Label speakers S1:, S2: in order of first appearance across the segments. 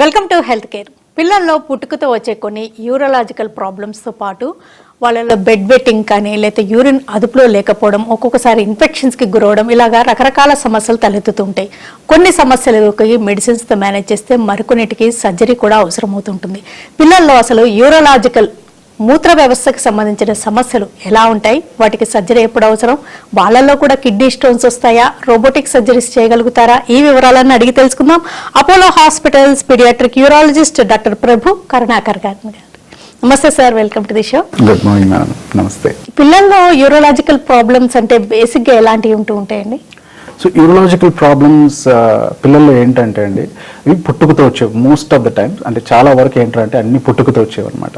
S1: Welcome to health care. పిల్లల్లో పుట్టుకతో వచ్చే కొన్ని యూరలాజికల్ ప్రాబ్లమ్స్తో పాటు వాళ్ళలో బెడ్ వెట్టింగ్ కానీ లేకపోతే యూరిన్ అదుపులో లేకపోవడం, ఒక్కొక్కసారి ఇన్ఫెక్షన్స్కి గురవడం, ఇలాగా రకరకాల సమస్యలు తలెత్తుతుంటాయి. కొన్ని సమస్యలకి మెడిసిన్స్తో మేనేజ్ చేస్తే మరికొన్నిటికి సర్జరీ కూడా అవసరమవుతుంటుంది. పిల్లల్లో అసలు యూరలాజికల్ మూత్ర వ్యవస్థకు సంబంధించిన సమస్యలు ఎలా ఉంటాయి, వాటికి సర్జరీ ఎప్పుడు అవసరం, వాళ్ళల్లో కూడా కిడ్నీ స్టోన్స్ వస్తాయా, రోబోటిక్ సర్జరీస్ చేయగలుగుతారా, ఈ వివరాలన్నీ అడిగి తెలుసుకుందాం. Apollo hospitals pediatric urologist doctor Prabhu Karunakar గారు. నమస్తే sir, welcome to the show.
S2: Good morning madam. నమస్తే.
S1: పిల్లల్లో యూరలాజికల్ ప్రాబ్లమ్స్ అంటే బేసిక్గా ఎలాంటివి ఉంటూ ఉంటాయండి?
S2: సో యూరలాజికల్ ప్రాబ్లమ్స్ పిల్లల్లో ఏంటంటే అండి, ఇవి పుట్టుకతో వచ్చేవి మోస్ట్ ఆఫ్ ద టైమ్స్. అంటే చాలా వరకు ఏంటంటే అన్ని పుట్టుకతో వచ్చేవి అనమాట.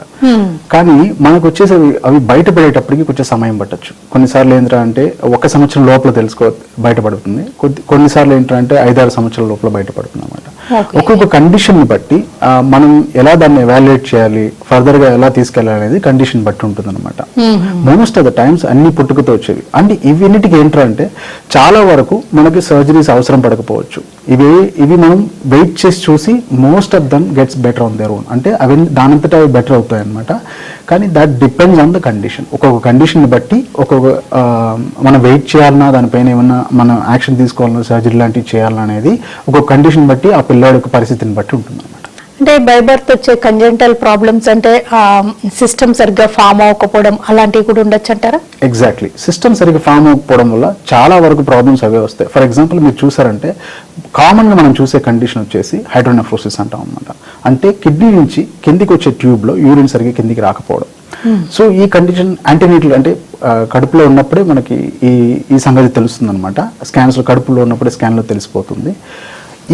S2: కానీ మనకు వచ్చేసేవి అవి బయటపడేటప్పటికి కొంచెం సమయం పట్టచ్చు. కొన్నిసార్లు ఏంటంటే 1 సంవత్సరం లోపల బయటపడుతుంది, కొన్నిసార్లు ఏంటంటే 5-6 సంవత్సరాల లోపల బయటపడుతుంది అనమాట. ఒక్కొక్క కండిషన్ బట్టి మనం ఎలా దాన్ని ఎవాల్యుయేట్ చేయాలి, ఫర్దర్ గా ఎలా తీసుకెళ్ళాలి అనేది కండిషన్ బట్టి ఉంటుంది అనమాట. మోస్ట్ ఆఫ్ ద టైమ్స్ అన్ని పుట్టుకతో వచ్చేవి. అండ్ ఇవిన్నిటికి ఏంటంటే చాలా వరకు మనకి సర్జరీస్ అవసరం పడకపోవచ్చు. ఇవి మనం వెయిట్ చేసి చూసి most of them gets better on their own. అంటే అవి దానంతటా అవి బెటర్ అవుతాయి అనమాట. కానీ that depends on the condition. ఒక్కొక్క కండిషన్ బట్టి మనం వెయిట్ చేయాలన్నా, దానిపైన ఏమన్నా మనం యాక్షన్ తీసుకోవాలన్నా, సర్జరీ లాంటివి చేయాలన్నా అనేది ఒక్కొక్క కండిషన్ బట్టి ఆ పిల్లాడి పరిస్థితిని బట్టి ఉంటుంది అనమాట.
S1: అంటే బై బర్త్ వచ్చే కంజెంటల్ ప్రాబ్లమ్స్ అంటే సిస్టమ్ సరిగ్గా ఫామ్ అవ్వకపోవడం అలాంటివి కూడా ఉండొచ్చు అంటారా?
S2: ఎగ్జాక్ట్లీ. సిస్టమ్ సరిగ్గా ఫామ్ అవ్వకపోవడం వల్ల చాలా వరకు ప్రాబ్లమ్స్ అవే వస్తాయి. ఫర్ ఎగ్జాంపుల్ మీరు చూసారంటే కామన్గా మనం చూసే కండిషన్ వచ్చేసి హైడ్రోనెఫ్రోసిస్ అంటాం అనమాట. అంటే కిడ్నీ నుంచి కిందికి వచ్చే ట్యూబ్లో యూరిన్ సరిగ్గా కిందికి రాకపోవడం. సో ఈ కండిషన్ యాంటీనేటల్ అంటే కడుపులో ఉన్నప్పుడే మనకి ఈ సంగతి తెలుస్తుంది అనమాట. స్కాన్స్లో కడుపులో ఉన్నప్పుడే స్కాన్లో తెలిసిపోతుంది.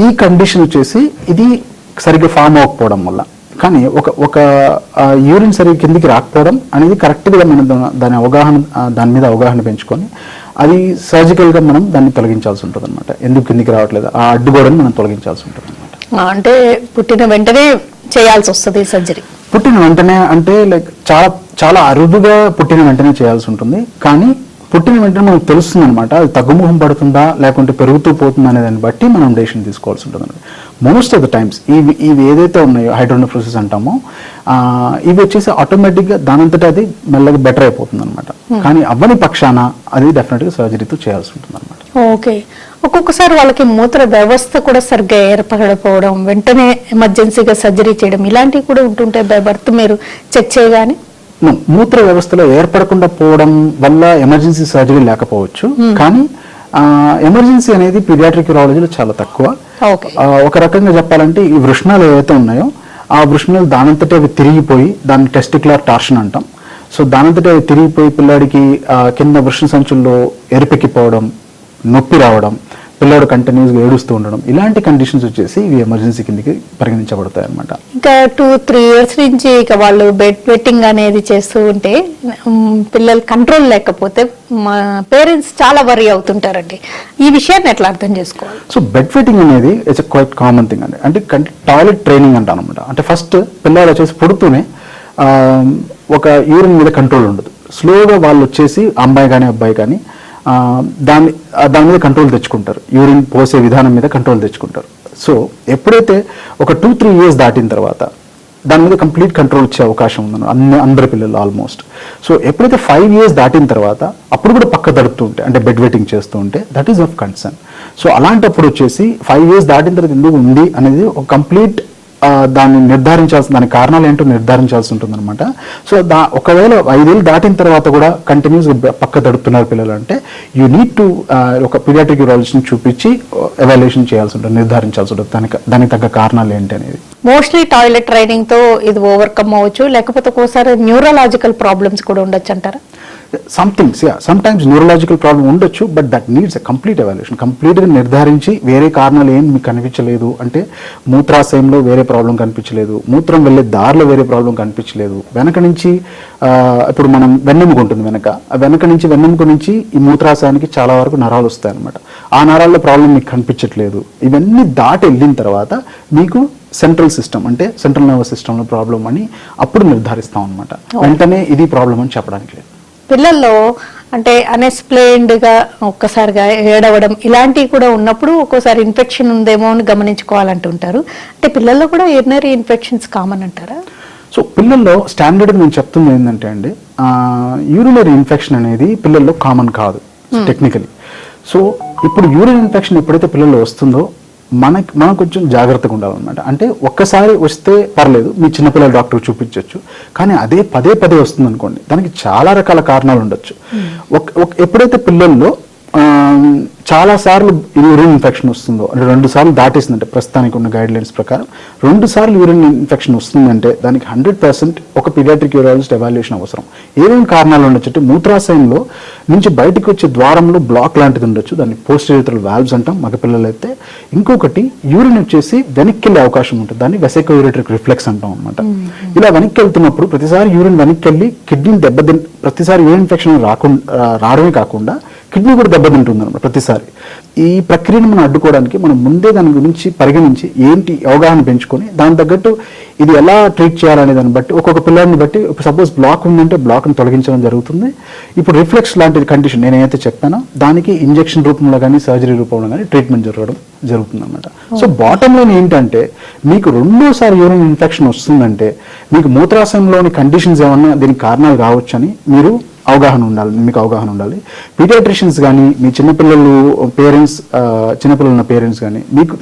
S2: ఈ కండిషన్ వచ్చేసి ఇది సరిగ్గా ఫామ్ అవ్వకపోవడం వల్ల. కానీ ఒక యూరిన్ సరిగ్గా కిందికి రాకపోవడం అనేది కరెక్ట్గా మనం దాని మీద అవగాహన పెంచుకొని అది సర్జికల్గా మనం దాన్ని తొలగించాల్సి ఉంటుంది అనమాట. ఎందుకు కిందికి రావట్లేదు ఆ అడ్డుగోడని మనం తొలగించాల్సి ఉంటుంది అనమాట.
S1: అంటే పుట్టిన వెంటనే చేయాల్సి వస్తుంది సర్జరీ.
S2: పుట్టిన వెంటనే అంటే లైక్ చాలా చాలా అరుదుగా పుట్టిన వెంటనే చేయాల్సి ఉంటుంది. కానీ పుట్టిన వెంటనే మనకు తెలుస్తుంది అనమాట, అది తగ్గుముఖం పడుతుందా లేకుంటే పెరుగుతూ పోతుందా అనే దాన్ని బట్టి మనం డెసిషన్ తీసుకోవాల్సి ఉంటుంది. మోస్ట్ ఆఫ్ ద టైమ్స్ ఇవి ఏదైతే ఉన్నాయో హైడ్రోనెఫ్రోసిస్ అంటామో ఇవి వచ్చేసి ఆటోమేటిక్గా దానంతటా అది మెల్లగా బెటర్ అయిపోతుంది అనమాట. కానీ అవ్వని పక్షాన అది డెఫినెట్గా సర్జరీతో చేయాల్సి ఉంటుంది అనమాట.
S1: ఓకే. ఒక్కొక్కసారి వాళ్ళకి మూత్ర వ్యవస్థ కూడా సరిగ్గా ఏర్పడకపోవడం, వెంటనే ఎమర్జెన్సీగా సర్జరీ చేయడం ఇలాంటివి కూడా ఉంటుంటాయి బై బర్త్ మీరు చెక్ చేయగానే?
S2: మూత్ర వ్యవస్థలో ఏర్పడకుండా పోవడం వల్ల ఎమర్జెన్సీ సర్జరీ లేకపోవచ్చు. కానీ ఎమర్జెన్సీ అనేది పీడియాట్రిక్ యూరాలజీలో చాలా తక్కువ. ఒక రకంగా చెప్పాలంటే ఈ వృష్ణాలు ఏవైతే ఉన్నాయో ఆ వృష్ణాలు దానంతటే అవి తిరిగిపోయి దాన్ని టెస్టిక్యులర్ టార్షన్ అంటాం. సో దానంతటే అవి తిరిగిపోయి పిల్లాడికి కింద వృష్ణ సంచుల్లో ఎరుపెక్కిపోవడం, నొప్పి రావడం, పిల్లాడు కంటిన్యూస్గా ఏడుస్తూ ఉండడం, ఇలాంటి కండిషన్స్ వచ్చేసి ఇవి ఎమర్జెన్సీ కిందకి పరిగణించబడతాయి అనమాట.
S1: ఇంకా 2-3 years నుంచి ఇక వాళ్ళు బెడ్ వెట్టింగ్ అనేది చేస్తూ ఉంటే పిల్లలు కంట్రోల్ లేకపోతే మా పేరెంట్స్ చాలా వరీ అవుతుంటారండి. ఈ విషయాన్ని ఎట్లా అర్థం చేసుకోవాలి?
S2: సో బెడ్ వెట్టింగ్ అనేది ఇట్స్ క్వైట్ కామన్ థింగ్ అండి. అంటే టాయిలెట్ ట్రైనింగ్ అంటాను అనమాట. అంటే ఫస్ట్ పిల్లలు వచ్చేసి పుడుతూనే ఒక యూరిన్ మీద కంట్రోల్ ఉండదు. స్లోగా వాళ్ళు వచ్చేసి అమ్మాయి కానీ అబ్బాయి కానీ దాని మీద కంట్రోల్ తెచ్చుకుంటారు, యూరిన్ పోసే విధానం మీద కంట్రోల్ తెచ్చుకుంటారు. సో ఎప్పుడైతే ఒక 2-3 years దాటిన తర్వాత దాని మీద కంప్లీట్ కంట్రోల్ వచ్చే అవకాశం ఉందన్న అందరి పిల్లలు ఆల్మోస్ట్. సో ఎప్పుడైతే 5 years దాటిన తర్వాత అప్పుడు కూడా పక్క తడుపుతూ ఉంటే అంటే బెడ్ వెట్టింగ్ చేస్తూ ఉంటే that is of concern. So అలాంటప్పుడు వచ్చేసి 5 years దాటిన తర్వాత ఎందుకు ఉంది అనేది ఒక కంప్లీట్ దాన్ని దాని కారణాలు ఏంటో నిర్ధారించాల్సి ఉంటుంది అనమాట. సో ఒకవేళ 5 years దాటిన తర్వాత కూడా కంటిన్యూస్ పక్క తడుపుతున్నారు పిల్లలు అంటే యూ నీడ్ టు ఒక పీడియాట్రిక్ యూరాలజిస్ట్ని చూపించి ఎవాల్యుయేషన్ చేయాల్సి ఉంటుంది, నిర్ధారించాల్సి ఉంటుంది దానికి తగ్గ కారణాలు ఏంటి అనేది.
S1: మోస్ట్లీ టాయిలెట్ ట్రైనింగ్ తో ఇది ఓవర్కమ్ అవ్వచ్చు, లేకపోతే ఒక్కోసారి న్యూరలాజికల్ ప్రాబ్లమ్స్ కూడా ఉండొచ్చు అంటారా?
S2: సమ్టైమ్స్ న్యూరలాజికల్ ప్రాబ్లం ఉండొచ్చు, but that needs a complete evaluation. కంప్లీట్గా నిర్ధారించి వేరే కారణాలు ఏం మీకు కనిపించలేదు అంటే మూత్రాశయంలో వేరే ప్రాబ్లం కనిపించలేదు, మూత్రం వెళ్ళే దారిలో వేరే ప్రాబ్లం కనిపించలేదు, వెనక నుంచి ఇప్పుడు మనం వెన్నెముక ఉంటుంది, వెనక నుంచి వెన్నెముక నుంచి ఈ మూత్రాశయానికి చాలా వరకు నరాలు వస్తాయి అనమాట. ఆ నరాల్లో ప్రాబ్లం మీకు కనిపించట్లేదు, ఇవన్నీ దాటి వెళ్ళిన తర్వాత మీకు సెంట్రల్ సిస్టమ్ అంటే సెంట్రల్ నర్వస్ సిస్టంలో ప్రాబ్లం అని అప్పుడు నిర్ధారిస్తాం అనమాట. వెంటనే ఇది ప్రాబ్లం అని చెప్పడానికి లేదు.
S1: పిల్లల్లో అంటే అన్ఎక్స్ప్లెయిన్డ్గా ఒక్కసారిగా ఏడవడం ఇలాంటివి కూడా ఉన్నప్పుడు ఒక్కోసారి ఇన్ఫెక్షన్ ఉందేమో అని గమనించుకోవాలంటుంటారు. అంటే పిల్లల్లో కూడా యూరినరీ ఇన్ఫెక్షన్స్ కామన్ అంటారా?
S2: సో పిల్లల్లో స్టాండర్డ్ నేను చెప్తుంది ఏంటంటే అండి, యూరినరీ ఇన్ఫెక్షన్ అనేది పిల్లల్లో కామన్ కాదు టెక్నికలీ. సో ఇప్పుడు యూరిన్ ఇన్ఫెక్షన్ ఎప్పుడైతే పిల్లల్లో వస్తుందో మనం కొంచెం జాగ్రత్తగా ఉండాలన్నమాట. అంటే ఒక్కసారి వస్తే పర్లేదు, మీ చిన్నపిల్లల డాక్టర్ చూపించవచ్చు. కానీ అదే పదే పదే వస్తుంది అనుకోండి, దానికి చాలా రకాల కారణాలు ఉండొచ్చు. ఎప్పుడైతే పిల్లల్లో చాలా సార్లు యూరిన్ ఇన్ఫెక్షన్ వస్తుందో, అంటే 2 సార్లు దాటేసిందంటే ప్రస్తుతానికి ఉన్న గైడ్ లైన్స్ ప్రకారం 2 సార్లు యూరిన్ ఇన్ఫెక్షన్ వస్తుందంటే దానికి 100% ఒక పీడియాట్రిక్ యూరాలజిస్ట్ ఎవాల్యుయేషన్ అవసరం. ఏమేమి కారణాలు ఉండొచ్చు అంటే మూత్రాశయంలో నుంచి బయటకు వచ్చే ద్వారంలో బ్లాక్ లాంటిది ఉండొచ్చు, దాన్ని పోస్టీరియర్ వాల్వ్స్ అంటాం మగ పిల్లలు అయితే. ఇంకొకటి యూరిన్ వచ్చేసి వెనక్కి వెళ్ళే అవకాశం ఉంటుంది, దాన్ని వెసికో యూరిటరిక్ రిఫ్లెక్స్ అంటాం అనమాట. ఇలా వెనక్కి వెళ్తున్నప్పుడు ప్రతిసారి యూరిన్ వెనక్కి వెళ్ళి కిడ్నీని ప్రతిసారి యూరిన్ ఇన్ఫెక్షన్ రావడమే కాకుండా కిడ్నీ కూడా దెబ్బతింటుంది అనమాట ప్రతిసారి. ఈ ప్రక్రియను మనం అడ్డుకోవడానికి మనం ముందే దాని గురించి పరిగణించి ఏంటి అవగాహన పెంచుకొని దాని తగ్గట్టు ఇది ఎలా ట్రీట్ చేయాలనే దాన్ని బట్టి ఒక్కొక్క పిల్లల్ని బట్టి, సపోజ్ బ్లాక్ ఉందంటే బ్లాక్ని తొలగించడం జరుగుతుంది. ఇప్పుడు రిఫ్లెక్స్ లాంటి కండిషన్ నేను ఏదైతే చెప్పానో దానికి ఇంజెక్షన్ రూపంలో కానీ సర్జరీ రూపంలో కానీ ట్రీట్మెంట్ జరుగుతుంది అనమాట. సో బాటమ్ లైన్ ఏంటంటే, మీకు 2సారి యూరిన్ ఇన్ఫెక్షన్ వస్తుందంటే మీకు మూత్రాశయంలోని కండిషన్స్ ఏమన్నా దీనికి కారణాలు కావచ్చని మీకు అవగాహన ఉండాలి. పీడియాట్రిషియన్స్ కానీ మీ చిన్నపిల్లలు చిన్నపిల్లల పేరెంట్స్ కానీ మీకు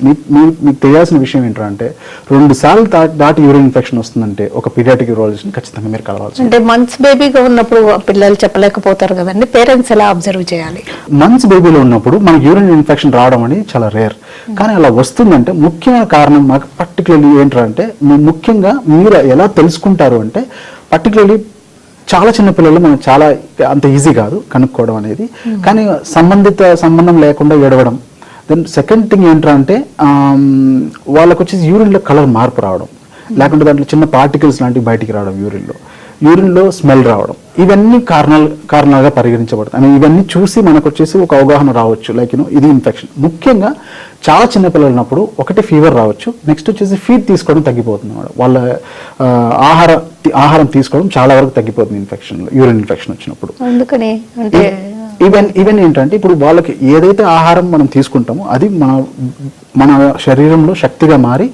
S2: తెలియాల్సిన విషయం ఏంటంటే 2 సార్లు దాటి యూరిన్ ఇన్ఫెక్షన్ వస్తుందంటే ఒక పీడియాట్రిక్ యూరాలజిస్ట్ని ఖచ్చితంగా మీరు కలవాలి.
S1: అంటే మంత్స్ బేబీగా ఉన్నప్పుడు పిల్లలు చెప్పలేకపోతారు కదండి, పేరెంట్స్ ఎలా అబ్జర్వ్ చేయాలి?
S2: మంత్స్ బేబీలో ఉన్నప్పుడు మనకి యూరిన్ ఇన్ఫెక్షన్ రావడం అనేది చాలా రేర్. కానీ అలా వస్తుందంటే ముఖ్యమైన కారణం మాకు పర్టికులర్లీ ఏంటంటే, ముఖ్యంగా మీరు ఎలా తెలుసుకుంటారు అంటే, పర్టికులర్లీ చాలా చిన్న పిల్లలు మనం చాలా అంత ఈజీ కాదు కనుక్కోవడం అనేది. కానీ సంబంధం లేకుండా ఏడవడం. దెన్ సెకండ్ థింగ్ ఏంటంటే వాళ్ళకు వచ్చేసి యూరిన్లో కలర్ మార్పు రావడం, లేకుంటే దాంట్లో చిన్న పార్టికల్స్ లాంటివి బయటికి రావడం, యూరిన్లో స్మెల్ రావడం. ఇవన్నీ కారణాలుగా పరిగణించబడతాయి. ఇవన్నీ చూసి మనకు వచ్చేసి ఒక అవగాహన రావచ్చు, లైక్ ఇది ఇన్ఫెక్షన్. ముఖ్యంగా చాలా చిన్న పిల్లలు ఉన్నప్పుడు ఒకటి ఫీవర్ రావచ్చు, నెక్స్ట్ వచ్చేసి ఫీడ్ తీసుకోవడం తగ్గిపోతుంది అన్నమాట. వాళ్ళ ఆహారం తీసుకోవడం చాలా వరకు తగ్గిపోతుంది యూరిన్ ఇన్ఫెక్షన్ వచ్చినప్పుడు.
S1: అందుకని అంటే
S2: ఈవెన్ ఏంటంటే, ఇప్పుడు వాళ్ళకి ఏదైతే ఆహారం మనం తీసుకుంటామో అది మన శరీరంలో శక్తిగా మారి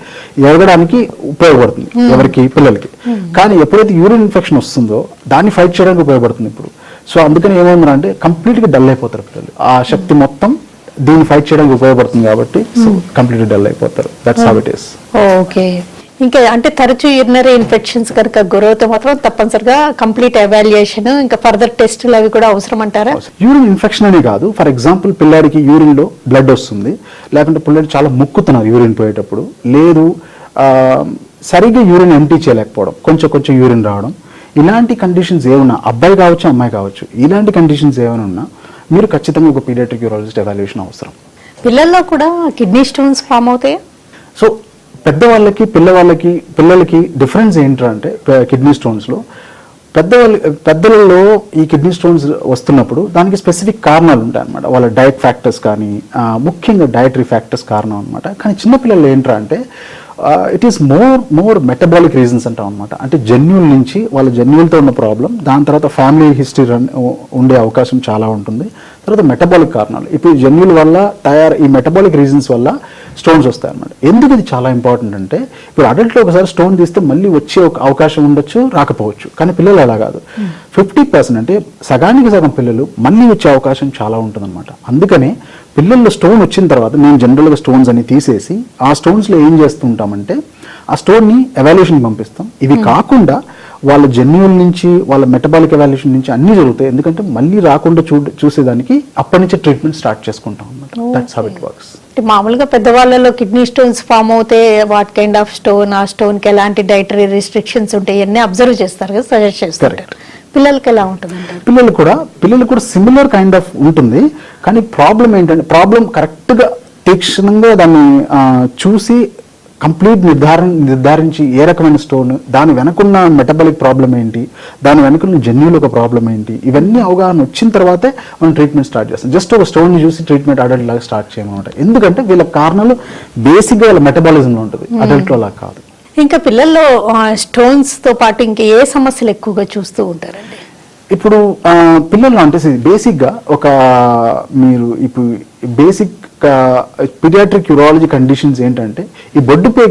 S2: ఎదగడానికి ఉపయోగపడుతుంది ఎవరికి, పిల్లలకి. కానీ ఎప్పుడైతే యూరిన్ ఇన్ఫెక్షన్ వస్తుందో దాన్ని ఫైట్ చేయడానికి ఉపయోగపడుతుంది ఇప్పుడు. సో అందుకని ఏమవుతుందంటే కంప్లీట్గా డల్ అయిపోతారు పిల్లలు. ఆ శక్తి మొత్తం దీన్ని ఫైట్ చేయడానికి ఉపయోగపడుతుంది కాబట్టి కంప్లీట్గా డల్ అయిపోతారు. That's how it is.
S1: Okay. ఇంకా అంటే తరచూ యూరినరీ ఇన్ఫెక్షన్స్ కనుక గురవుతే మాత్రం తప్పనిసరిగా కంప్లీట్ ఎవాల్యుయేషన్, ఇంకా ఫర్దర్ టెస్టులు అవి కూడా అవసరం అంటారా?
S2: యూరిన్ ఇన్ఫెక్షన్ అనే కాదు, ఫర్ ఎగ్జాంపుల్ పిల్లాడికి యూరిన్లో బ్లడ్ వస్తుంది, లేకుంటే పిల్లాడు చాలా ముక్కుతున్నారు యూరిన్ పోయేటప్పుడు, లేదు సరిగ్గా యూరిన్ ఎంటీ చేయలేకపోవడం, కొంచెం యూరిన్ రావడం, ఇలాంటి కండిషన్స్ ఏమన్నా, అబ్బాయి కావచ్చు అమ్మాయి కావచ్చు, ఇలాంటి కండిషన్స్ ఏమైనా ఉన్నా మీరు ఖచ్చితంగా ఒక పీడియాట్రిక్ యూరాలజిస్ట్ ఎవాల్యుయేషన్ అవసరం. పిల్లల్లో
S1: కూడా కిడ్నీ స్టోన్స్ ఫామ్ అవుతాయి.
S2: సో పిల్లలకి డిఫరెన్స్ ఏంటంటే కిడ్నీ స్టోన్స్లో పెద్దలలో ఈ కిడ్నీ స్టోన్స్ వస్తున్నప్పుడు దానికి స్పెసిఫిక్ కారణాలు ఉంటాయి అన్నమాట. వాళ్ళ డైట్ ఫ్యాక్టర్స్ కానీ, ముఖ్యంగా డైటరీ ఫ్యాక్టర్స్ కారణం అనమాట. కానీ చిన్నపిల్లలు ఏంటంటే it is more metabolic reasons అంటాం అనమాట. అంటే జన్యువుల నుంచి వాళ్ళ జన్యువులతో ఉన్న ప్రాబ్లం, దాని తర్వాత ఫ్యామిలీ హిస్టరీ ఉండే అవకాశం చాలా ఉంటుంది. తర్వాత మెటబాలిక్ కారణాలు, ఇప్పుడు జన్యువుల వల్ల ఈ మెటబాలిక్ రీజన్స్ వల్ల స్టోన్స్ వస్తాయి అన్నమాట. ఎందుకు ఇది చాలా ఇంపార్టెంట్ అంటే, ఇప్పుడు అడల్ట్లో ఒకసారి స్టోన్ తీస్తే మళ్ళీ వచ్చే అవకాశం ఉండొచ్చు, రాకపోవచ్చు. కానీ పిల్లలు అలా కాదు, 50% అంటే సగానికి సగం పిల్లలు మళ్ళీ వచ్చే అవకాశం చాలా ఉంటుందన్నమాట. అందుకనే పిల్లల్లో స్టోన్ వచ్చిన తర్వాత మేము జనరల్గా స్టోన్స్ అని తీసేసి ఆ స్టోన్స్లో ఏం చేస్తుంటామంటే ఆ స్టోన్ని ఎవాల్యుయేషన్కి పంపిస్తాం. ఇవి కాకుండా వాళ్ళ జన్యువుల నుంచి, వాళ్ళ మెటబాలిక్ ఎవాల్యుయేషన్ నుంచి అన్నీ జరుగుతాయి. ఎందుకంటే మళ్ళీ రాకుండా చూసేదానికి అప్పటి నుంచి ట్రీట్మెంట్ స్టార్ట్ చేసుకుంటాం అన్నమాట. That's how it works.
S1: మామూలుగా పెద్దవాళ్ళలో కిడ్నీ స్టోన్స్ ఫామ్ అవుతే వాట్ కైండ్ ఆఫ్ స్టోన్, ఆ స్టోన్కి ఎలాంటి డైటరీ రిస్ట్రిక్షన్స్ ఉంటాయి అన్నీ అబ్జర్వ్ చేస్తారు కదా, సజెస్ట్ చేస్తారు. పిల్లలకి ఎలా ఉంటుంది?
S2: పిల్లలు కూడా సిమిలర్ కైండ్ ఆఫ్ ఉంటుంది. కానీ ప్రాబ్లం ఏంటంటే, ప్రాబ్లం కరెక్ట్గా తీక్షణంగా దాన్ని చూసి కంప్లీట్ నిర్ధారించి ఏ రకమైన స్టోన్, దాని వెనకున్న మెటబాలిక్ ప్రాబ్లం ఏంటి, దాని వెనకున్న జన్యువులు ఒక ప్రాబ్లం ఏంటి, ఇవన్నీ అవగాహన వచ్చిన తర్వాతే మనం ట్రీట్మెంట్ స్టార్ట్ చేస్తాం. జస్ట్ ఒక స్టోన్ని చూసి ట్రీట్మెంట్ అడల్ట్ లాగా స్టార్ట్ చేయమన్నమాట. ఎందుకంటే వీళ్ళ కారణాలు బేసిక్గా వాళ్ళ మెటబాలిజంలో ఉంటుంది, అడల్ట్లో అలా కాదు.
S1: ఇంకా పిల్లల్లో స్టోన్స్ తో పాటు ఇంకా ఏ సమస్యలు ఎక్కువగా చూస్తూ ఉంటారండి?
S2: ఇప్పుడు పిల్లలు అంటే బేసిక్గా మీరు ఇప్పుడు బేసిక్ పీడియాట్రిక్ యూరాలజీ కండిషన్స్ ఏంటంటే ఈ బొడ్డుపై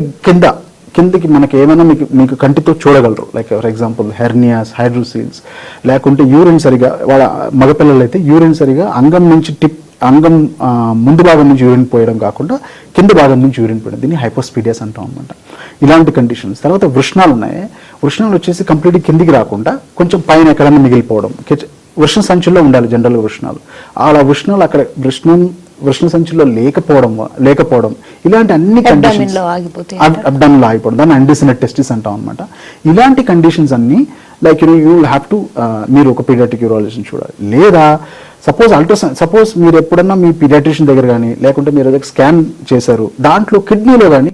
S2: కిందకి మనకి ఏమైనా మీకు కంటితో చూడగలరు. లైక్ ఫర్ ఎగ్జాంపుల్ హెర్నియాస్, హైడ్రోసీల్స్, లేకుంటే యూరిన్ సరిగా వాళ్ళ మగపిల్లలు అయితే యూరిన్ సరిగా అంగం ముందు భాగం నుంచి యూరిన్ పోయడం కాకుండా కింద భాగం నుంచి యూరిన్ పోయడం, దీన్ని హైపోస్పీడియాస్ అంటాం అనమాట. ఇలాంటి కండిషన్స్. తర్వాత వృషణాలు ఉన్నాయి. వృషణాలు వచ్చేసి కంప్లీట్గా కిందికి రాకుండా కొంచెం పైన ఎక్కడైనా మిగిలిపోవడం, వృషణ సంచుల్లో ఉండాలి జనరల్గా వృషణాలు. అలా వృషణాలు అక్కడ వృషణ సంచుల్లో లేకపోవడం ఇలాంటి అన్ని కండిషన్స్, అబ్డామిన్లో ఆగిపోవడం, దాన్ని అన్డిసినెట్ టెస్టిస్ అంటాం అనమాట. ఇలాంటి కండిషన్స్ అన్ని like you will have to మీరు ఒక పీడియాట్రిక్ యూరాలజిస్ట్ని చూడాలి. లేదా సపోజ్ మీరు ఎప్పుడన్నా మీ పీడియాట్రిషియన్ దగ్గర కానీ లేకుంటే మీరు ఏదైనా స్కాన్ చేశారు, దాంట్లో కిడ్నీలో కానీ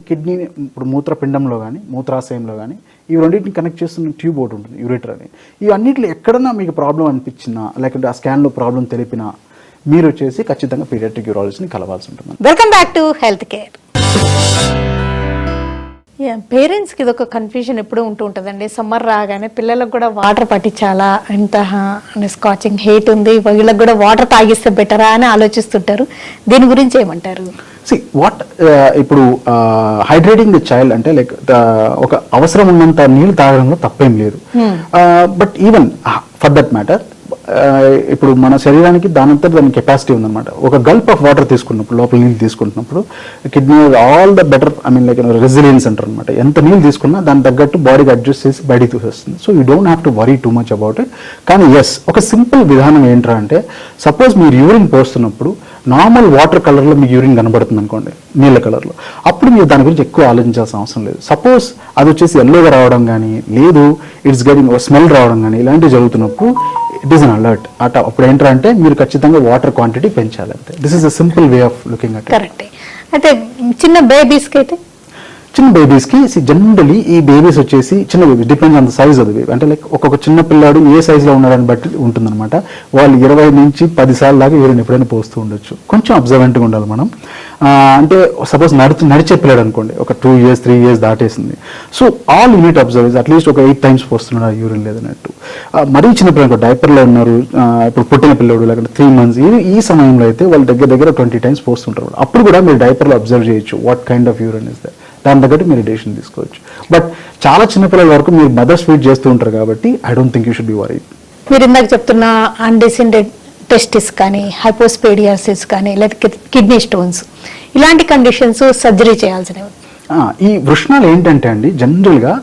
S2: ఇప్పుడు మూత్రపిండంలో కానీ మూత్రాశయంలో కానీ ఈ రెండింటిని కనెక్ట్ చేస్తున్న ట్యూబ్ ఒకటి ఉంటుంది, యూరేటర్ అని. ఇవన్నిటిలో ఎక్కడన్నా మీకు ప్రాబ్లం అనిపించినా లేకుంటే ఆ స్కాన్లో ప్రాబ్లం తెలిపినా మీరు వచ్చేసి ఖచ్చితంగా పీడియాట్రిక్ యూరాలజిస్ట్ని కలవాల్సి ఉంటుంది.
S1: Welcome back to health care. పేరెంట్స్కి ఇది ఒక కన్ఫ్యూజన్ ఎప్పుడూ ఉంటుందండి. సమ్మర్ రాగానే పిల్లలకు కూడా వాటర్ పట్టించాలా, ఎంత స్కాచింగ్ హీట్ ఉంది, వీళ్ళకి కూడా వాటర్ తాగిస్తే బెటరా అని ఆలోచిస్తుంటారు. దీని గురించి ఏమంటారు?
S2: ఇప్పుడు హైడ్రేటింగ్ ది చైల్డ్ అంటే లైక్ ఒక అవసరం ఉన్నంత నీళ్ళు తాగడంలో తప్పేం లేదు. But even for that matter ఇప్పుడు మన శరీరానికి దాని కెపాసిటీ ఉందన్నమాట. ఒక గల్ప్ ఆఫ్ వాటర్ తీసుకున్నప్పుడు, లోపల నీళ్ళు తీసుకుంటున్నప్పుడు kidney all the better like resilience అంటారు అనమాట. ఎంత నీళ్ళు తీసుకున్నా దాని తగ్గట్టు బాడీకి అడ్జస్ట్ చేసి బయటికి తీసేస్తుంది. So you don't have to worry too much about it. కానీ ఎస్, ఒక సింపుల్ విధానం ఏంట్రా అంటే, సపోజ్ మీరు యూరిన్ పోస్తున్నప్పుడు నార్మల్ వాటర్ కలర్లో మీకు యూరిన్ కనబడుతుంది అనుకోండి, నీళ్ళ కలర్లో, అప్పుడు మీరు దాని గురించి ఎక్కువ ఆలోచించాల్సిన అవసరం లేదు. సపోజ్ అది వచ్చేసి ఎల్లోగా రావడం కానీ, లేదు ఇట్స్ గెటింగ్ స్మెల్ రావడం కానీ ఇలాంటివి జరుగుతున్నప్పుడు ఇట్ ఈస్ అన్ అలర్ట్. అప్పుడు ఏంటంటే మీరు ఖచ్చితంగా వాటర్ క్వాంటిటీ పెంచాలి అంతే. This is a simple way of looking at.
S1: Correct. అయితే చిన్న బేబీస్కి జనరలీ ఈ బేబీస్ వచ్చేసి చిన్న baby depends on the size of the baby. అంటే లైక్ ఒక్కొక్క చిన్న పిల్లాడు ఏ సైజులో ఉన్నాడని బట్టి ఉంటుందన్నమాట. వాళ్ళు 20 నుంచి 10 సార్లు దాకా యూరిన్ ఎప్పుడైనా పోస్తూ ఉండొచ్చు. కొంచెం అబ్జర్వెంట్గా ఉండాలి మనం. అంటే సపోజ్ నడిచే పిల్లాడు అనుకోండి, ఒక 2 years 3 years దాటేసింది. So all unit observe is at least ఒక 8 times పోస్తున్నాడు యూరిన్ లేదన్నట్టు. మరీ చిన్న పిల్లలు డైపర్లో ఉన్నారు, ఇప్పుడు పుట్టిన పిల్లడు లేకపోతే 3 months, ఈ సమయంలో అయితే వాళ్ళు దగ్గర 20 times పోస్తుంటారు. అప్పుడు కూడా మీరు డైపర్లో అబ్జర్వ్ చేయొచ్చు what kind of urine is that. దాని తగ్గట్టు మీరు డెసిషన్ తీసుకోవచ్చు. బట్ చాలా చిన్నపిల్లల వరకు మీరు మదర్స్ ఫీడ్ చేస్తూ ఉంటారు కాబట్టి I don't think you should be worried. మీరు ఇందాక చెప్తున్న అన్డిసెండెడ్ టెస్టిస్ కానీ, హైపోస్పేడియాసిస్ కానీ, లేదా కిడ్నీ స్టోన్స్, ఇలాంటి కండిషన్స్ సర్జరీ చేయాల్సినవి.
S2: ఈ వృషణాలు ఏంటంటే అండి, జనరల్గా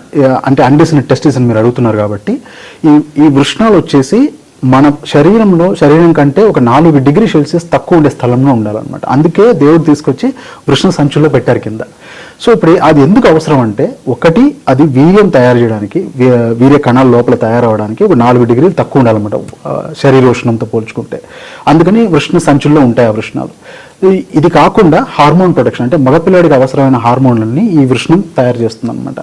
S2: అంటే అన్డిసెండెడ్ టెస్టిస్ అని మీరు అడుగుతున్నారు కాబట్టి, ఈ వృషణాలు వచ్చేసి మన శరీరం కంటే ఒక 4 degrees Celsius తక్కువ ఉండే స్థలంలో ఉండాలన్నమాట. అందుకే దేవుడు తీసుకొచ్చి వృషణ సంచుల్లో పెట్టారు కింద. సో ఇప్పుడు అది ఎందుకు అవసరం అంటే, ఒకటి అది వీర్యం తయారు చేయడానికి, వీర్య కణాల లోపల తయారవడానికి ఒక 4 degrees తక్కువ ఉండాలన్నమాట శరీర ఉష్ణంతో పోల్చుకుంటే. అందుకని వృషణ సంచుల్లో ఉంటాయి ఆ వృషణాలు. ఇది కాకుండా హార్మోన్ ప్రొటెక్షన్, అంటే మగపిల్లాడికి అవసరమైన హార్మోన్లన్నీ ఈ వృషణం తయారు చేస్తుంది అనమాట.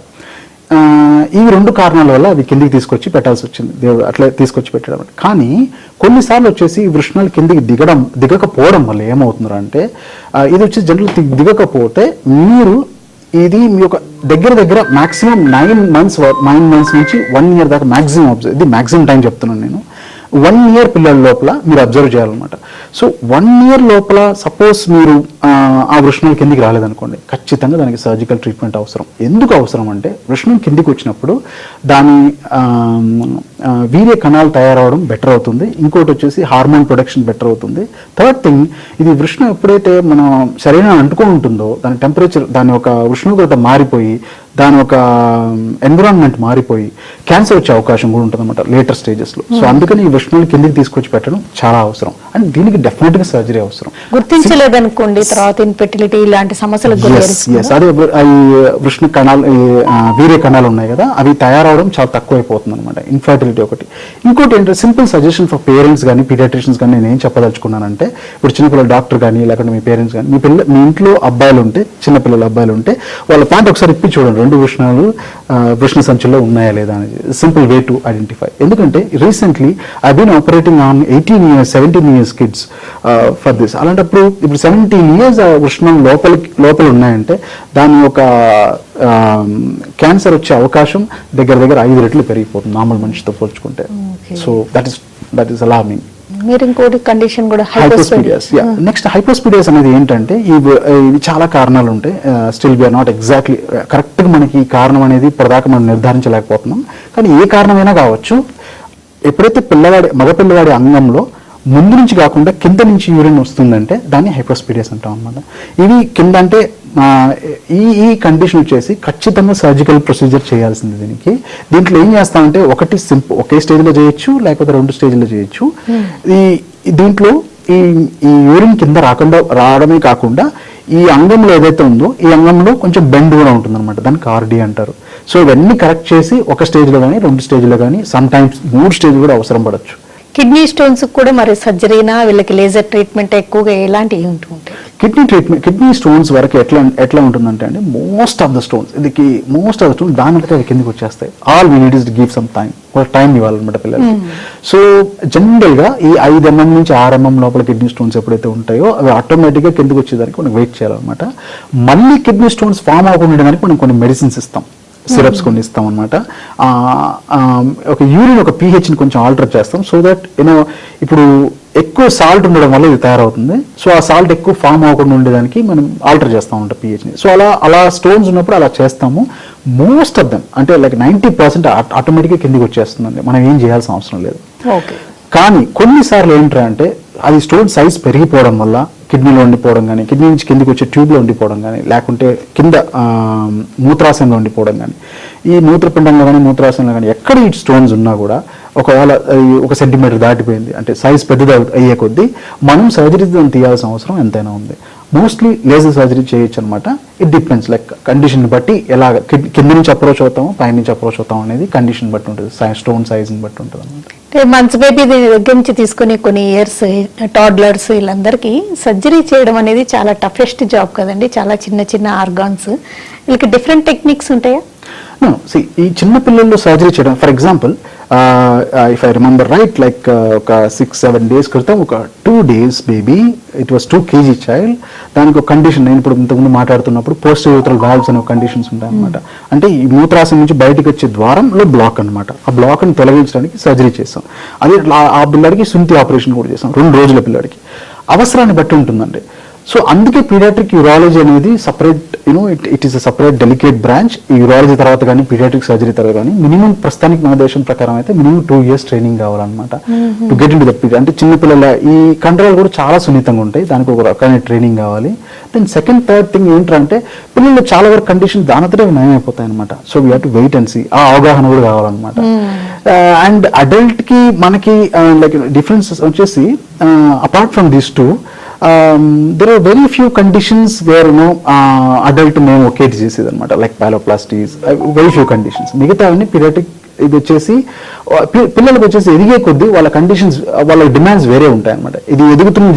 S2: ఈ 2 కారణాల వల్ల అవి కిందికి తీసుకొచ్చి పెట్టాల్సి వచ్చింది, దేవుడు అట్లా తీసుకొచ్చి పెట్టడం. కానీ కొన్నిసార్లు వచ్చేసి ఈ వృషణాలు కిందికి దిగకపోవడం వల్ల ఏమవుతుందంటే అంటే, ఇది వచ్చి జనరల్ దిగకపోతే ఇది మీ యొక్క దగ్గర మాక్సిమం 9 months నుంచి 1 year దాకా మాక్సిమం అబ్జర్వ్, ఇది మాక్సిమం టైం చెప్తున్నాను నేను. 1 year పిల్లల లోపల మీరు అబ్జర్వ్ చేయాలన్నమాట. సో 1 year లోపల సపోజ్ మీరు ఆ వృషణాలు కిందికి రాలేదనుకోండి, ఖచ్చితంగా దానికి సర్జికల్ ట్రీట్మెంట్ అవసరం. ఎందుకు అవసరం అంటే, వృషణం కిందికి వచ్చినప్పుడు దాని వీర్య కణాలు తయారవడం బెటర్ అవుతుంది. ఇంకోటి వచ్చేసి హార్మోన్ ప్రొడక్షన్ బెటర్ అవుతుంది. థర్డ్ థింగ్, ఇది వృషణం ఎప్పుడైతే మన శరీరాన్ని అంటుకొని ఉంటుందో, దాని టెంపరేచర్, దాని యొక్క ఉష్ణోగ్రత మారిపోయి, దాని ఒక ఎన్విరాన్మెంట్ మారిపోయి క్యాన్సర్ వచ్చే అవకాశం కూడా ఉంటుంది అనమాట లేటర్ స్టేజెస్లో. సో అందుకని ఈ వృషణాలు కిందికి తీసుకొచ్చి పెట్టడం చాలా అవసరం. అండ్ దీనికి డెఫినెట్గా సర్జరీ అవసరం.
S1: గుర్తించలేదనుకోండి తర్వాత ఇన్ఫెర్టిలిటీ ఇలాంటి సమస్యలకు
S2: అదే ఈ వృషణ కణాలు, వీర్య కణాలు ఉన్నాయి కదా, అవి తయారవడం చాలా తక్కువ అయిపోతుంది అనమాట. ఇన్ఫర్టిలిటీ ఒకటి. ఇంకోటి ఏంటంటే, సింపుల్ సజెషన్ ఫర్ పేరెంట్స్ కానీ పీడియాట్రిషియన్స్ కానీ నేను ఏం చెప్పదలుచుకున్నానంటే, ఇప్పుడు చిన్నపిల్లల డాక్టర్ కానీ లేకుంటే మీ పేరెంట్స్ కానీ, మీ ఇంట్లో అబ్బాయిలు ఉంటే, చిన్నపిల్లల అబ్బాయిలు ఉంటే వాళ్ళ ప్యాంట్ ఒకసారి ఇప్పి చూడండి 2 వృషణాలు వృషణ సంచుల్లో ఉన్నాయా లేదా అనేది. Simple way to identify. ఎందుకంటే recently I been operating on 18 years 17 years his kids for this. అలాంటప్పుడు ఇప్పుడు 17 years ఉష్ణం లోపల ఉన్నాయంటే దాని ఒక క్యాన్సర్ వచ్చే అవకాశం దగ్గర 5 రెట్లు పెరిగిపోతుంది నార్మల్ మనిషితో పోల్చుకుంటే. So that is alarming.
S1: మీరు ఇంకోటి కండిషన్ కూడా
S2: హైపోస్పీడియాస్. నెక్స్ట్ హైపోస్పీడియాస్ అనేది ఏంటంటే ఇవి చాలా కారణాలు ఉంటాయి. స్టిల్ వీఆర్ నాట్ ఎగ్జాక్ట్లీ కరెక్ట్గా మనకి ఈ కారణం అనేది ఇప్పటిదాకా మనం నిర్ధారించలేకపోతున్నాం. కానీ ఏ కారణమైనా కావచ్చు. ఎప్పుడైతే మగ పిల్లవాడి అంగంలో ముందు నుంచి కాకుండా కింద నుంచి యూరిన్ వస్తుందంటే దాన్ని హైపోస్పీడియాస్ అంటాం అనమాట. ఇవి కింద అంటే ఈ కండిషన్ వచ్చేసి ఖచ్చితంగా సర్జికల్ ప్రొసీజర్ చేయాల్సింది. దీంట్లో ఏం చేస్తామంటే ఒకటి ఒకే స్టేజ్లో చేయొచ్చు, లేకపోతే 2 స్టేజ్లో చేయొచ్చు. దీంట్లో ఈ యూరిన్ కింద రావడమే కాకుండా ఈ అంగంలో ఏదైతే ఉందో ఈ అంగంలో కొంచెం బెండ్ కూడా ఉంటుంది అనమాట, దానికి ఆర్డీ అంటారు. సో ఇవన్నీ కరెక్ట్ చేసి ఒక స్టేజ్లో కానీ 2 స్టేజ్లో కానీ సమ్ టైమ్స్ 3 స్టేజ్ కూడా అవసరం పడవచ్చు.
S1: కిడ్నీ స్టోన్స్ కూడా మరి సర్జరీనా వీళ్ళకి లేజర్ ట్రీట్మెంట్ ఎక్కువగా ఎలాంటివి ఉంటుంటాయి?
S2: కిడ్నీ స్టోన్స్ వరకు ఎట్లా ఉంటుందంటే అండి, మోస్ట్ ఆఫ్ ద స్టోన్స్ దాని అవి కిందకి వచ్చేస్తాయి. All we need is to give some time ఇవ్వాలన్నమాట పిల్లలకి. సో జనరల్ గా ఈ 5 mm నుంచి 6 mm లోపల కిడ్నీ స్టోన్స్ ఎప్పుడైతే ఉంటాయో అవి ఆటోమేటిక్ గా కిందకి వచ్చేదానికి మనం వెయిట్ చేయాలన్నమాట. మళ్ళీ కిడ్నీ స్టోన్స్ ఫామ్ అవ్వకుండా దానికి మనం కొన్ని మెడిసిన్స్ ఇస్తాం, సిరప్స్ కొన్ని ఇస్తాం అనమాట. ఒక యూరిన్ ఒక pHని కొంచెం ఆల్టర్ చేస్తాం. సో దట్ ఇప్పుడు ఎక్కువ సాల్ట్ ఉండడం వల్ల ఇది తయారవుతుంది. సో ఆ సాల్ట్ ఎక్కువ ఫామ్ అవ్వకుండా ఉండేదానికి మనం ఆల్టర్ చేస్తాం ఉంటాం pHని. సో అలా స్టోన్స్ ఉన్నప్పుడు అలా చేస్తాము. మోస్ట్ ఆఫ్ దెమ్ అంటే లైక్ 90% ఆటోమేటిక్గా కిందికి వచ్చేస్తుందండి, మనం ఏం చేయాల్సిన అవసరం లేదు. కానీ కొన్నిసార్లు ఏంటంటే అది స్టోన్ సైజ్ పెరిగిపోవడం వల్ల కిడ్నీలో ఉండిపోవడం కానీ, కిడ్నీ నుంచి కిందికి వచ్చే ట్యూబ్లో ఉండిపోవడం కానీ, లేకుంటే కింద మూత్రాశయంలో ఉండిపోవడం కానీ, ఈ మూత్రపిండంలో కానీ మూత్రాశయంలో కానీ ఎక్కడ ఈ స్టోన్స్ ఉన్నా కూడా ఒకవేళ 1 సెంటీమీటర్ దాటిపోయింది అంటే సైజ్ పెద్దది అయ్యే కొద్దీ మనం సర్జరీ తీయాల్సిన అవసరం ఎంతైనా ఉంది. మోస్ట్లీ లేజర్ సర్జరీ చేయొచ్చు అనమాట. ఇట్ డిపెండ్స్ లైక్ కండిషన్ బట్టి ఎలా కింద నుంచి అప్రోచ్ అవుతాము పై నుంచి అప్రోచ్ అవుతాం అనేది కండిషన్ బట్టి ఉంటుంది, స్టోన్ సైజ్ని బట్టి ఉంటుంది అనమాట.
S1: మంత్స్ బేబీ దగ్గర నుంచి తీసుకుని కొన్ని ఇయర్స్ టాడ్లర్స్ వీళ్ళందరికీ సర్జరీ చేయడం అనేది చాలా టఫెస్ట్ జాబ్ కదండి. చాలా చిన్న ఆర్గాన్స్, వీళ్ళకి డిఫరెంట్ టెక్నిక్స్ ఉంటాయా?
S2: ఈ చిన్న పిల్లల్లో సర్జరీ చేయడం, for example if I remember right, like ఒక 6-7 days క్రితం ఒక 2 days baby, it was 2 kg child. దానికి ఒక కండిషన్, నేను ఇప్పుడు ఇంతకుముందు మాట్లాడుతున్నప్పుడు పోస్ట్ యూట్రల్ వాల్వ్స్ అనే కండిషన్స్ ఉంటాయి అనమాట. అంటే ఈ మూత్రాశయం నుంచి బయటకు వచ్చే ద్వారంలో బ్లాక్ అనమాట. ఆ బ్లాక్ని తొలగించడానికి సర్జరీ చేస్తాం. అది ఆ పిల్లడికి సుంతి ఆపరేషన్ కూడా చేస్తాం 2 రోజుల పిల్లడికి. అవసరాన్ని బట్టి ఉంటుందండి. సో అందుకే పీడియాట్రిక్ యూరాలజీ అనేది separate, it is a separate delicate branch. ఈ యూరాలజీ తర్వాత కానీ పీడియాట్రిక్ సర్జరీ తర్వాత కానీ మినిమం ప్రస్తుతానికి మన దేశం ప్రకారం అయితే మినిమం 2 years ట్రైనింగ్ కావాలన్నమాట to get in to the period. అంటే చిన్నపిల్లల ఈ కంట్రోల్ కూడా చాలా సున్నితంగా ఉంటాయి, దానికి ఒక రకమైన ట్రైనింగ్ కావాలి. దెన్ సెకండ్ థర్డ్ థింగ్ ఏంటంటే పిల్లలు చాలా వరకు కండిషన్ దానితో నయమైపోతాయి అనమాట. So we have to wait and see, ఆ అవగాహన కూడా కావాలన్నమాట. అండ్ అడల్ట్ కి మనకి లైక్ డిఫరెన్సెస్ వచ్చేసి apart from these 2, there are very few conditions where adult మేము ఒకే డిసీజ్ అనమాట, like pyeloplasties, very few conditions. మిగతావన్నీ పీడియాట్రిక్ ఇది వచ్చేసి పిల్లలకు వచ్చేసి ఎదిగే కొద్దీ వాళ్ళ కండిషన్స్, వాళ్ళ డిమాండ్స్ వేరే ఉంటాయి అనమాట. ఇది ఎదుగుతున్న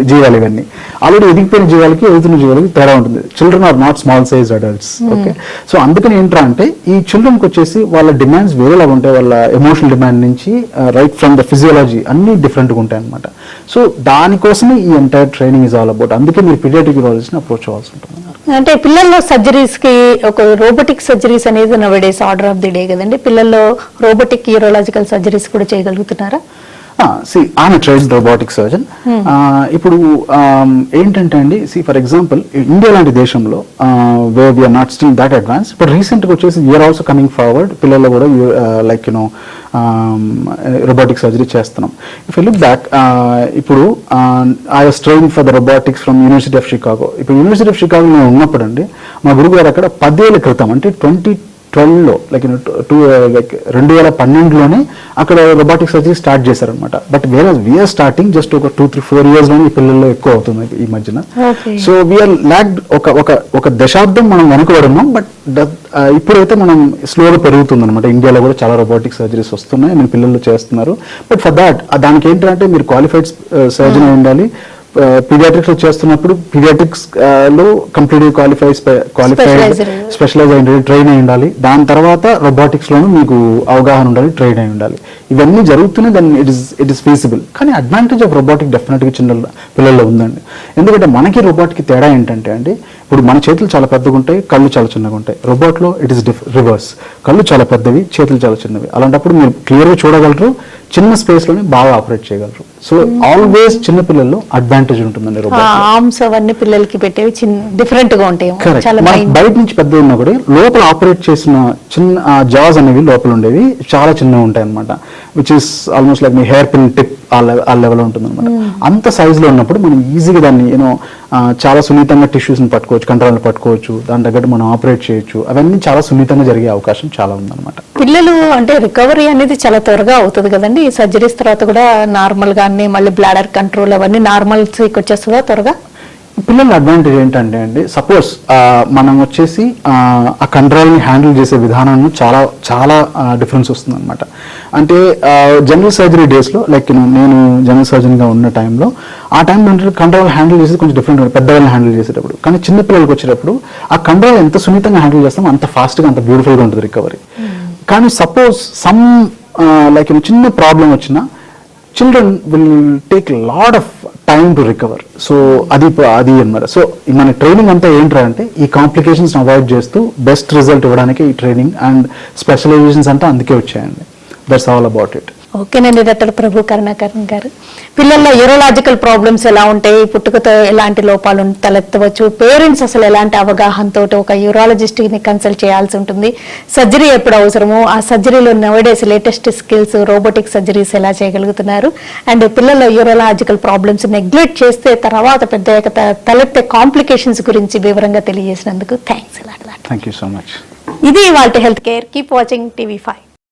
S2: జీవాలు, ఇవన్నీ ఆల్రెడీ ఎదిగిపోయిన జీవాలకి ఎదుగుతున్న జీవాలకి తేడా ఉంటుంది. Children are not small size adults. Okay, so అందుకని ఏంట్రా అంటే ఈ చిల్డ్రన్కి వచ్చేసి వాళ్ళ డిమాండ్స్ వేరేలాగా ఉంటాయి. వాళ్ళ ఎమోషనల్ డిమాండ్ నుంచి రైట్ ఫ్రమ్ ద ఫిజియాలజీ అన్ని డిఫరెంట్గా ఉంటాయి అనమాట. సో దానికోసమే ఈ entire training is all about. అందుకే మీరు పీడియాట్రిక్ యూరాలజిస్ట్ని అప్రోచ్ అవ్వాల్సి ఉంటుంది.
S1: అంటే పిల్లల్లో సర్జరీస్ కి ఒక రోబోటిక్ సర్జరీస్ అనేది నవడేస్ ఆర్డర్ ఆఫ్ ది డే కదండి. పిల్లల్లో రోబోటిక్ యూరాలజికల్ సర్జరీస్ కూడా చేయగలుగుతున్నారా?
S2: ఆమె ట్రైన్డ్ రోబోటిక్ సర్జన్. ఇప్పుడు ఏంటంటే అండి, ఫర్ ఎగ్జాంపుల్ ఇండియా లాంటి దేశంలో where we are not still that advance, but రీసెంట్గా వచ్చేసి వీఆర్ ఆల్సో కమింగ్ ఫార్వర్డ్. పిల్లల్లో కూడా లైక్ రోబోటిక్ సర్జరీ చేస్తున్నాం. ఇఫ్ యూ లుక్ బ్యాక్, ఇప్పుడు I was training for the robotics from university of Chicago. ఇప్పుడు university of Chicago నేను ఉన్నప్పుడు అండి, మా గురువు గారు అక్కడ 10 ఏళ్ల క్రితం అంటే 2012లో లైక్ 2012లోనే అక్కడ రోబోటిక్ సర్జరీ స్టార్ట్ చేశారనమాట. బట్ వీఆర్ స్టార్టింగ్ జస్ట్ ఒక 2-3-4 years లోనే ఈ పిల్లల్లో ఎక్కువ అవుతుంది ఈ మధ్యన. సో వీఆర్ ల్యాగ్డ్, ఒక దశాబ్దం మనం వెనకబడి ఉన్నాం. బట్ ఇప్పుడైతే మనం స్లోగా పెరుగుతుంది అనమాట. ఇండియాలో కూడా చాలా రోబోటిక్ సర్జరీస్ వస్తున్నాయి, మన పిల్లలు చేస్తున్నారు. బట్ ఫర్ దాట్ దానికి ఏంటంటే మీరు క్వాలిఫైడ్ సర్జన్ ఉండాలి, పీడియాట్రిక్స్ లో చేస్తున్నప్పుడు పీడియాట్రిక్స్ లో కంప్లీట్ క్వాలిఫైడ్ స్పెషలైజ్ అయి ట్రైన్ అయి ఉండాలి. దాని తర్వాత రోబోటిక్స్ లోనూ మీకు అవగాహన ఉండాలి, ట్రైన్ అయి ఉండాలి. ఇవన్నీ జరుగుతూనే దాన్ని ఇట్ ఇస్ ఫీజిబుల్. కానీ అడ్వాంటేజ్ ఆఫ్ రోబోటిక్ డెఫినెట్గా చిన్న పిల్లల్లో ఉందండి. ఎందుకంటే మనకి రోబోట్కి తేడా ఏంటంటే అండి, ఇప్పుడు మన చేతులు చాలా పెద్దగా ఉంటాయి, కళ్ళు చాలా చిన్నగా ఉంటాయి. రోబోట్లో ఇట్ ఇస్ రివర్స్, కళ్ళు చాలా పెద్దవి, చేతులు చాలా చిన్నవి. అలాంటప్పుడు మీరు క్లియర్గా చూడగలరు, చిన్న స్పేస్ లోనే బాగా ఆపరేట్ చేయగలరు. సో ఆల్వేస్ చిన్న పిల్లల్లో అడ్వాంటేజ్ ఉంటుందండి రోబోట్.
S1: ఆర్మ్స్ అవన్నీ పిల్లలకి పెట్టేవి చిన్న డిఫరెంట్ గా ఉంటాయి.
S2: బయట నుంచి పెద్ద ఉన్నా కూడా లోపల ఆపరేట్ చేసిన చిన్న జాస్ అనేవి లోపల ఉండేవి చాలా చిన్నగా ఉంటాయి అనమాట. Which is almost like me hair pin tip ఆ లెవెల్ ఉంటుంది అనమాట. అంత సైజ్ లో ఉన్నప్పుడు మనం ఈజీగా దాన్ని చాలా సున్నితంగా టిష్యూస్ ని పట్టుకోవచ్చు, కంట్రోల్ పట్టుకోవచ్చు, దాని తగ్గట్టు మనం ఆపరేట్ చేయొచ్చు. అవన్నీ చాలా సున్నితంగా జరిగే అవకాశం చాలా ఉందన్నమాట.
S1: పిల్లలు అంటే రికవరీ అనేది చాలా త్వరగా అవుతుంది కదండి. ఈ సర్జరీస్ తర్వాత కూడా నార్మల్ గా అన్ని మళ్ళీ బ్లాడర్ కంట్రోల్ అవన్నీ నార్మల్ వచ్చేస్తుందా త్వరగా?
S2: పిల్లల అడ్వాంటేజ్ ఏంటంటే అండి, సపోజ్ మనం వచ్చేసి ఆ కంట్రోల్ని హ్యాండిల్ చేసే విధానంలో చాలా చాలా డిఫరెన్స్ వస్తుంది అనమాట. అంటే జనరల్ సర్జరీ డేస్లో లైక్ నేను జనరల్ సర్జన్గా ఉన్న టైంలో ఆ టైంలో కంట్రోల్ హ్యాండిల్ చేసేది కొంచెం డిఫరెంట్, పెద్దవాళ్ళని హ్యాండిల్ చేసేటప్పుడు. కానీ చిన్న పిల్లలకి వచ్చేటప్పుడు ఆ కంట్రోల్ ఎంత సున్నితంగా హ్యాండిల్ చేస్తామో అంత ఫాస్ట్గా అంత బ్యూటిఫుల్గా ఉంటుంది రికవరీ. కానీ సపోజ్ సమ్ లైక్ చిన్న ప్రాబ్లం వచ్చినా children will take lot of time to recover. So అది అన్నమాట. సో మన ట్రైనింగ్ అంతా ఏంటంటే ఈ కాంప్లికేషన్స్ అవాయిడ్ చేస్తూ బెస్ట్ రిజల్ట్ ఇవ్వడానికి ఈ ట్రైనింగ్ అండ్ స్పెషలైజేషన్స్ అంతా అందుకే వచ్చాయండి. That's all about it.
S1: ఓకేనండి డాక్టర్ ప్రభు కరుణాకరణ్ గారు, పిల్లల్లో యూరోలాజికల్ ప్రాబ్లమ్స్ ఎలా ఉంటాయి, పుట్టుకతో ఎలాంటి లోపాలు తలెత్తవచ్చు, పేరెంట్స్ అసలు ఎలాంటి అవగాహనతో ఒక యూరాలజిస్ట్ని కన్సల్ట్ చేయాల్సి ఉంటుంది, సర్జరీ ఎప్పుడు అవసరమో, ఆ సర్జరీలో నవడేస్ లేటెస్ట్ స్కిల్స్ రోబోటిక్ సర్జరీస్ ఎలా చేయగలుగుతున్నారు, అండ్ పిల్లల్లో యూరోలాజికల్ ప్రాబ్లమ్స్ నెగ్లెక్ట్ చేస్తే తర్వాత పెద్ద తలెత్తే కాంప్లికేషన్స్ గురించి వివరంగా తెలియజేసినందుకు thanks.
S2: Thank you so much.
S1: ఇది ఇవాల్టి health care. Keep watching TV5.